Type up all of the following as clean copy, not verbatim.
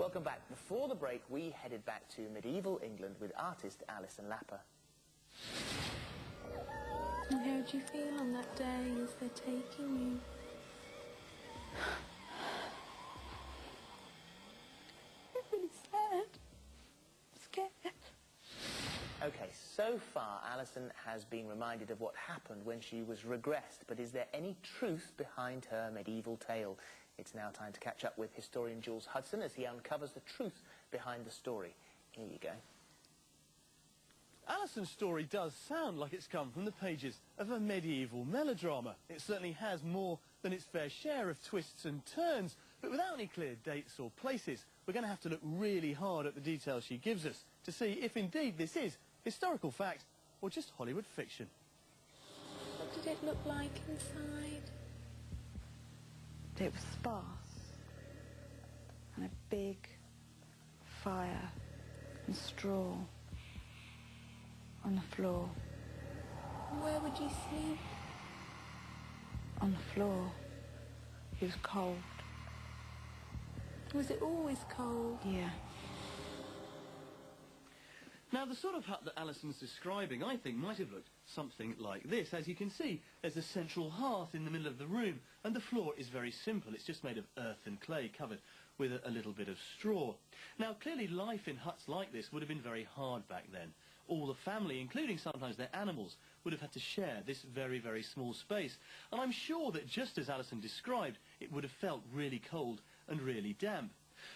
Welcome back. Before the break, we headed back to medieval England with artist Alison Lapper. And how do you feel on that day as they're taking you? I'm really sad. I'm scared. Okay, so far Alison has been reminded of what happened when she was regressed, but is there any truth behind her medieval tale? It's now time to catch up with historian Jules Hudson as he uncovers the truth behind the story. Here you go. Alison's story does sound like it's come from the pages of a medieval melodrama. It certainly has more than its fair share of twists and turns, but without any clear dates or places, we're going to have to look really hard at the details she gives us to see if indeed this is historical fact or just Hollywood fiction. What did it look like inside? It was sparse and a big fire and straw on the floor. Where would you sleep? On the floor. It was cold. Was it always cold? Yeah. Now, the sort of hut that Alison's describing, I think, might have looked something like this. As you can see, there's a central hearth in the middle of the room, and the floor is very simple. It's just made of earth and clay, covered with a little bit of straw. Now, clearly life in huts like this would have been very hard back then. All the family, including sometimes their animals, would have had to share this very, very small space. And I'm sure that just as Alison described, it would have felt really cold and really damp.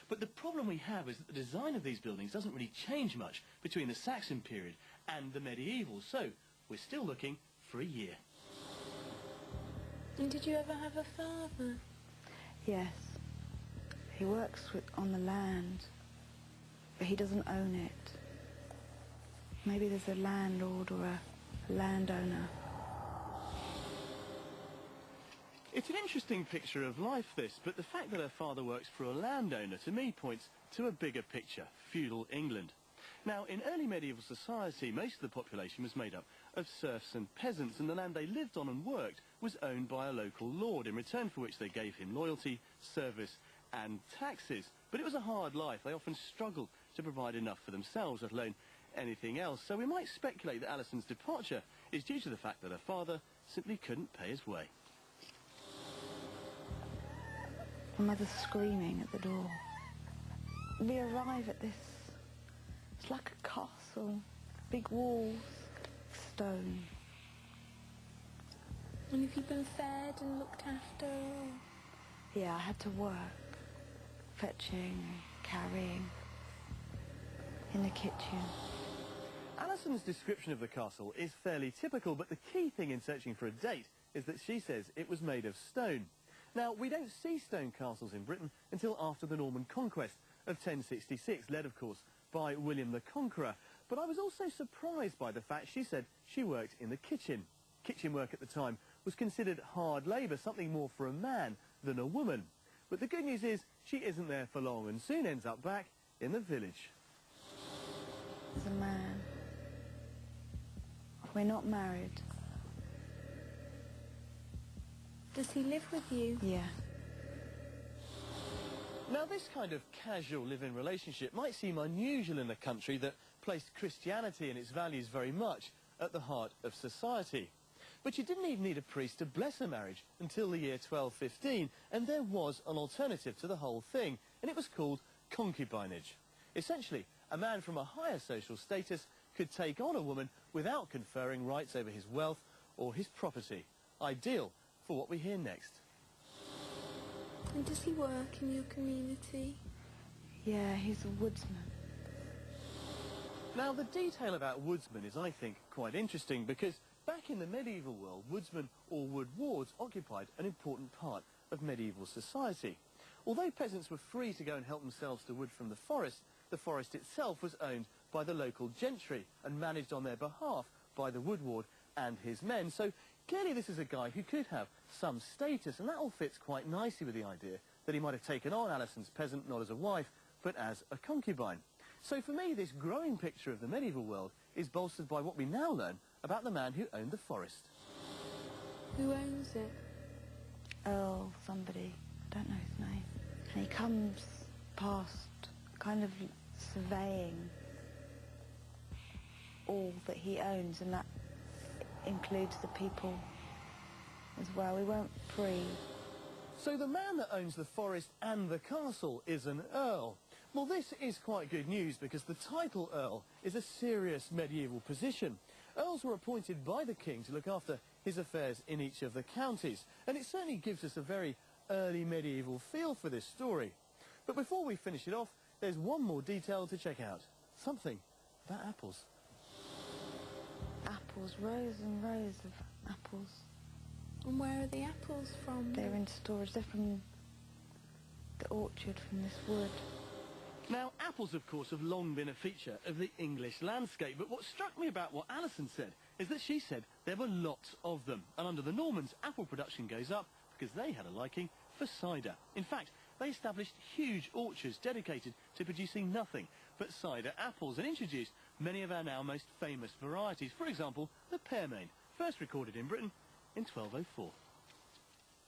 But the problem we have is that the design of these buildings doesn't really change much between the Saxon period and the medieval, so we're still looking for a year. And did you ever have a father? Yes. He works on the land, but he doesn't own it. Maybe there's a landlord or a landowner. It's an interesting picture of life, this, but the fact that her father works for a landowner, to me, points to a bigger picture, feudal England. Now, in early medieval society, most of the population was made up of serfs and peasants, and the land they lived on and worked was owned by a local lord, in return for which they gave him loyalty, service and taxes. But it was a hard life. They often struggled to provide enough for themselves, let alone anything else. So we might speculate that Alison's departure is due to the fact that her father simply couldn't pay his way. My mother's screaming at the door. We arrive at this, it's like a castle, big walls, stone. And have you been fed and looked after? Yeah, I had to work, fetching, carrying, in the kitchen. Alison's description of the castle is fairly typical, but the key thing in searching for a date is that she says it was made of stone. Now, we don't see stone castles in Britain until after the Norman conquest of 1066, led, of course, by William the Conqueror. But I was also surprised by the fact she said she worked in the kitchen. Kitchen work at the time was considered hard labour, something more for a man than a woman. But the good news is she isn't there for long and soon ends up back in the village. There's a man. We're not married. Does he live with you? Yeah. Now, this kind of casual live-in relationship might seem unusual in a country that placed Christianity and its values very much at the heart of society. But you didn't even need a priest to bless a marriage until the year 1215, and there was an alternative to the whole thing, and it was called concubinage. Essentially, a man from a higher social status could take on a woman without conferring rights over his wealth or his property. Ideal for what we hear next. And does he work in your community? Yeah, he's a woodsman. Now, the detail about woodsmen is, I think, quite interesting because back in the medieval world, woodsmen or wood wards occupied an important part of medieval society. Although peasants were free to go and help themselves to wood from the forest itself was owned by the local gentry and managed on their behalf by the wood ward and his men. So clearly this is a guy who could have some status, and that all fits quite nicely with the idea that he might have taken on Alison's peasant not as a wife, but as a concubine. So for me, this growing picture of the medieval world is bolstered by what we now learn about the man who owned the forest. Who owns it? Earl somebody, I don't know his name. And he comes past kind of surveying all that he owns, and that includes the people as well. We weren't free. So the man that owns the forest and the castle is an earl. Well, this is quite good news because the title Earl is a serious medieval position. Earls were appointed by the king to look after his affairs in each of the counties, and it certainly gives us a very early medieval feel for this story. But before we finish it off, there's one more detail to check out. Something about apples. Apples, rows and rows of apples. And where are the apples from? They're in storage. They're from the orchard, from this wood. Now, apples, of course, have long been a feature of the English landscape, but what struck me about what Alison said is that she said there were lots of them, and under the Normans, apple production goes up because they had a liking for cider. In fact, they established huge orchards dedicated to producing nothing but cider apples and introduced many of our now most famous varieties. For example, the pearmain, first recorded in Britain in 1204.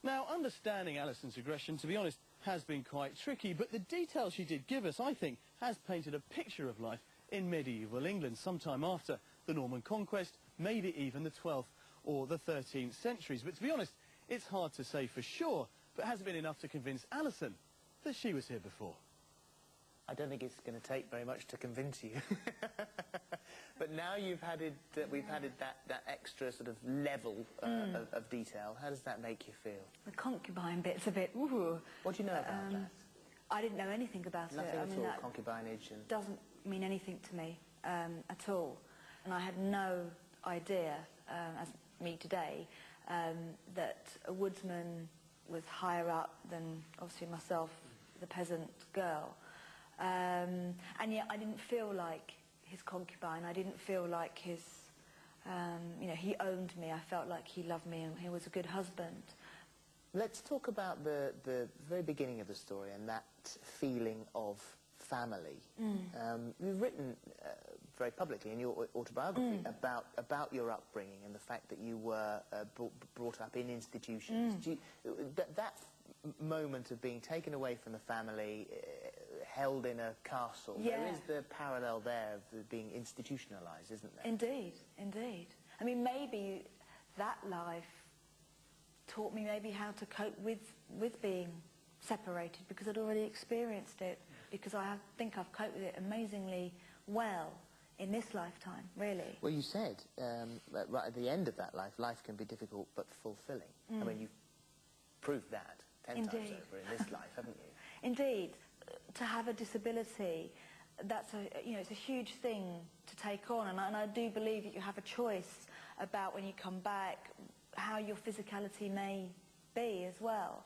Now, understanding Alison's regression, to be honest, has been quite tricky, but the detail she did give us, I think, has painted a picture of life in medieval England sometime after the Norman conquest, maybe even the 12th or the 13th centuries. But to be honest, it's hard to say for sure, but has it been enough to convince Alison that she was here before? I don't think it's going to take very much to convince you. But now you've added, we've added that extra sort of level of detail. How does that make you feel? The concubine bit's a bit, ooh. What do you know about that? I didn't know anything about Nothing it. at I mean, all, that concubinage and... doesn't mean anything to me at all. And I had no idea, as me today, that a woodsman was higher up than, obviously, myself, the peasant girl. And yet I didn't feel like his concubine. I didn't feel like his, you know, he owned me. I felt like he loved me and he was a good husband. Let's talk about the very beginning of the story and that feeling of family. You've written very publicly in your autobiography about your upbringing and the fact that you were brought up in institutions. That moment of being taken away from the family, held in a castle, there is the parallel there of being institutionalised, isn't there? Indeed, indeed. I mean, maybe that life taught me maybe how to cope with being separated, because I'd already experienced it, because I think I've coped with it amazingly well in this lifetime, really. Well, you said right at the end of that life, life can be difficult but fulfilling. I mean, you've proved that 10 times over in this life, haven't you? Indeed. To have a disability, that's a, you know, it's a huge thing to take on, and I do believe that you have a choice about when you come back how your physicality may be as well,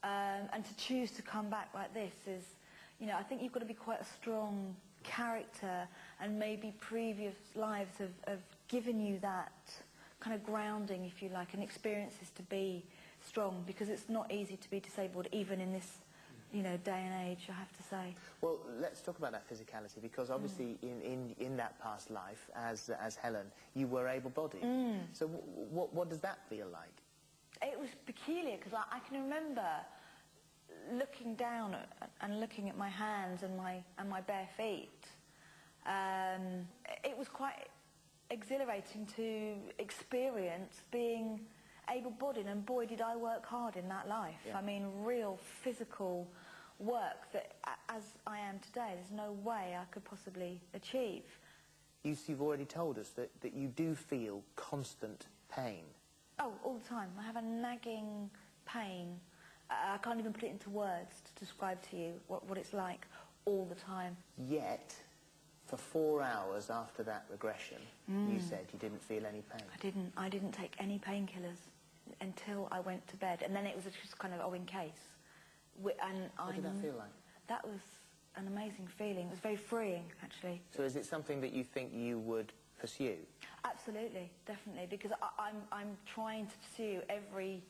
and to choose to come back like this is, you know, I think you've got to be quite a strong character, and maybe previous lives have given you that kind of grounding, if you like, and experiences to be strong, because it's not easy to be disabled even in this, you know, day and age, I have to say. Well, let's talk about that physicality, because obviously in that past life, as Helen, you were able-bodied. So what does that feel like? It was peculiar, because I can remember looking down and looking at my hands and my bare feet. It was quite exhilarating to experience being able-bodied, and boy did I work hard in that life. I mean, real physical work that, as I am today, there's no way I could possibly achieve. You've already told us that you do feel constant pain. Oh, all the time. I have a nagging pain. I can't even put it into words to describe to you what it's like all the time. Yet, for 4 hours after that regression, you said you didn't feel any pain. I didn't take any painkillers until I went to bed, and then it was just kind of, oh, in case. What did that feel like? That was an amazing feeling. It was very freeing, actually. So is it something that you think you would pursue? Absolutely, definitely, because I'm trying to pursue every